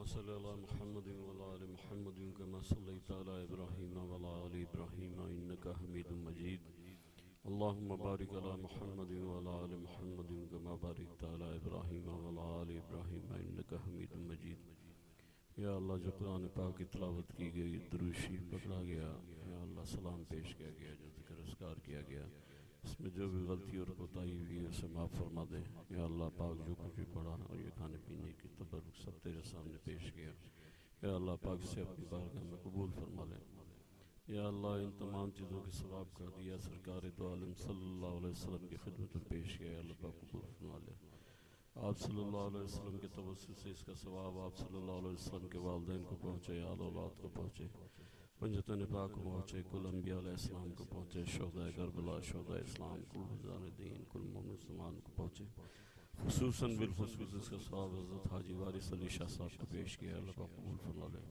اللهم صل على محمد وعلى آل محمد كما صليت على إبراهيم وعلى آل إبراهيم إنك حميد مجيد. اللهم بارك على محمد وعلى آل محمد كما باركت على إبراهيم وعلى آل إبراهيم إنك حميد مجيد. یا اللہ جو قرآن پاک کی تلاوت کی گئی، درود شریف پڑھا گیا، یا اللہ سلام پیش کیا گیا، جو ذکر اذکار کیا گیا، اس میں جو بھی غلطی اور کوتاہی ہوئی ہے اسے معاف فرما دے. یا اللہ پاک جو کچھ بھی پڑھا اور یہ کھانے پینے کی تبرک سب تیرے سامنے پیش کیا، یا اللہ پاک سے اپنی بارگاہ میں قبول فرما لے. یا اللہ ان تمام چیزوں کے ثواب کا دیا سرکار دو عالم صلی اللہ علیہ وسلم کی خدمت میں پیش کیا، یا اللہ پاک قبول فرما لے. آپ صلی اللہ علیہ وسلم کے توسل سے اس کا ثواب آپ صلی اللہ علیہ وسلم کے والدین کو پہنچے، آل اولاد کو پہنچے، پنجتن پاک کو پہنچے، کل انبیاء علیہ السلام کو پہنچے، شہداء کربلا، شہداء اسلام، کل حضان دین، کل مومن مسلمان کو پہنچے. خصوصاً بالخصوص اس کا ثواب حضرت حاجی وارث علی شاہ صاحب کو پیش کیا، اللہ پاک قبول فرما لے.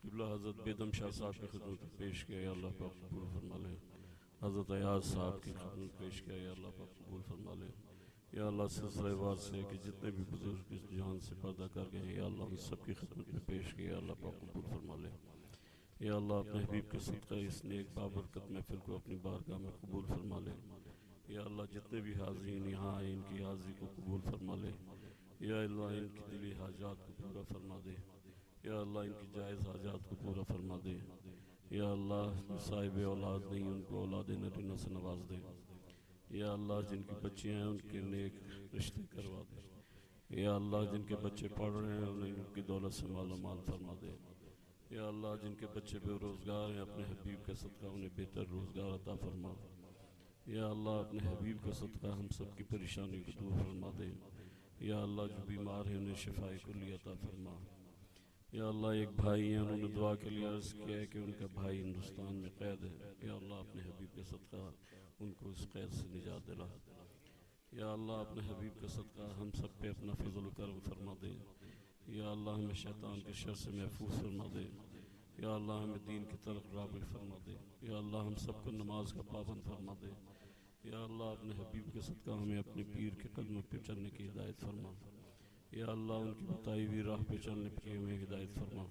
قبلہ حضرت بیدم شاہ صاحب کی خدمت میں پیش کیا، یا اللہ پاک قبول فرما لے. حضرت ایاز صاحب کی خدمت میں پیش کیا، یا اللہ پاک قبول فرما لے. یا اللہ سلسلہ وار سے کہ جتنے بھی بزرگ اس جہان سے پردہ کر گئے، یا اللہ ہم سب کی خدمت میں پیش کیا، یا اللہ پاک قبول فرما لے. یا اللہ اپنے حبیب کے صدقہ اس نیک بابرکت محفل کو اپنی بارگاہ میں قبول فرما لے. یا اللہ جتنے بھی حاضرین یہاں آئے ان کی حاضری کو قبول فرما لے. یا اللہ ان کی دلی حاجات کو پورا فرما دے. یا اللہ ان کی جائز حاجات کو پورا فرما دے. یا اللہ صاحب اولاد نہیں ان کو اولاد نرینہ سے نواز دے. یا اللہ جن کی بچیاں ہیں ان کے نیک رشتے کروا دے. یا اللہ جن کے بچے پڑھ رہے ہیں انہیں ان کی دولت سے مالا مال فرما دے. یا اللہ جن کے بچے بے روزگار ہیں اپنے حبیب کا صدقہ انہیں بہتر روزگار عطا فرما. یا اللہ اپنے حبیب کا صدقہ ہم سب کی پریشانی کو دور فرما دے. یا اللہ جو بیمار ہیں انہیں شفائے کلی عطا فرما. یا اللہ ایک بھائی ہیں انہوں نے دعا کے لیے عرض کیا ہے کہ ان کا بھائی ہندوستان میں قید ہے، یا اللہ اپنے حبیب کے صدقہ ان کو اس قید سے نجات دلا. یا اللہ اپنے حبیب کا صدقہ ہم سب پہ اپنا فضل و کرم فرما دے. یا اللہ ہمیں شیطان کے شر سے محفوظ فرما دے. یا اللہ ہمیں دین کی طرف راغب فرما دے. یا اللہ ہم سب کو نماز کا پابند فرما دے. یا اللہ اپنے حبیب کے صدقہ ہمیں اپنے پیر کے قدموں پہ چلنے کی ہدایت فرما. یا اللہ ان کی بتائی ہوئی راہ پہ چلنے کی ہمیں ہدایت فرما.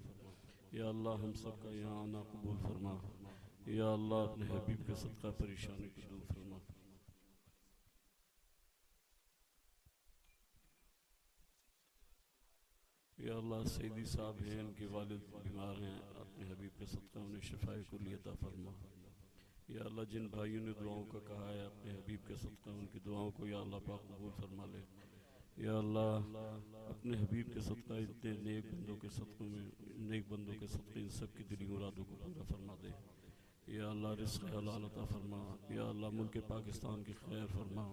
یا اللہ ہم سب کا یہاں آنا قبول فرما. یا اللہ اپنے حبیب کے صدقہ پریشانی کو دور فرما. یا اللہ سیدی صاحب ہیں ان کے والد بیمار ہیں، اپنے حبیب کے صدقہ انہیں شفائے کلی عطا فرما. یا اللہ جن بھائیوں نے دعاؤں کا کہا ہے اپنے حبیب کے صدقہ ان کی دعاؤں کو یا اللہ پاک قبول فرما لے. یا اللہ اپنے حبیب کے صدقہ اتنے نیک بندوں کے صدقوں میں نیک بندوں کے صدقے ان سب کی دلی مرادوں کو پورا فرما دے. یا اللہ رزق حلال عطا فرما. یا اللہ ملک پاکستان کی خیر فرما.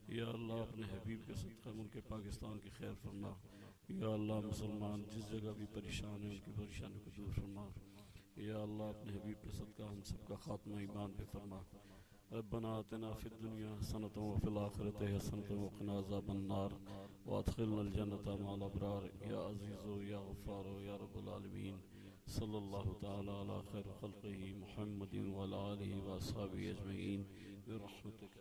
یا اللہ اپنے حبیب کے صدقہ ملک پاکستان کی خیر فرما. یا اللہ مسلمان جس جگہ بھی پریشان ہیں ان کی پریشانی کو دور فرما. یا اللہ اپنے حبیب کے صدقہ ہم سب کا خاتمہ ایمان پہ فرما. ربنا آتنا فی الدنیا حسنۃ وفی الآخرۃ حسنۃ وقنا عذاب النار وادخلنا الجنۃ مع الابرار. یا عزیز یا غفار یا رب العالمین. صلی اللہ تعالی علی خیر خلقہ محمد وعلی آلہ واصحابہ اجمعین برحمتک.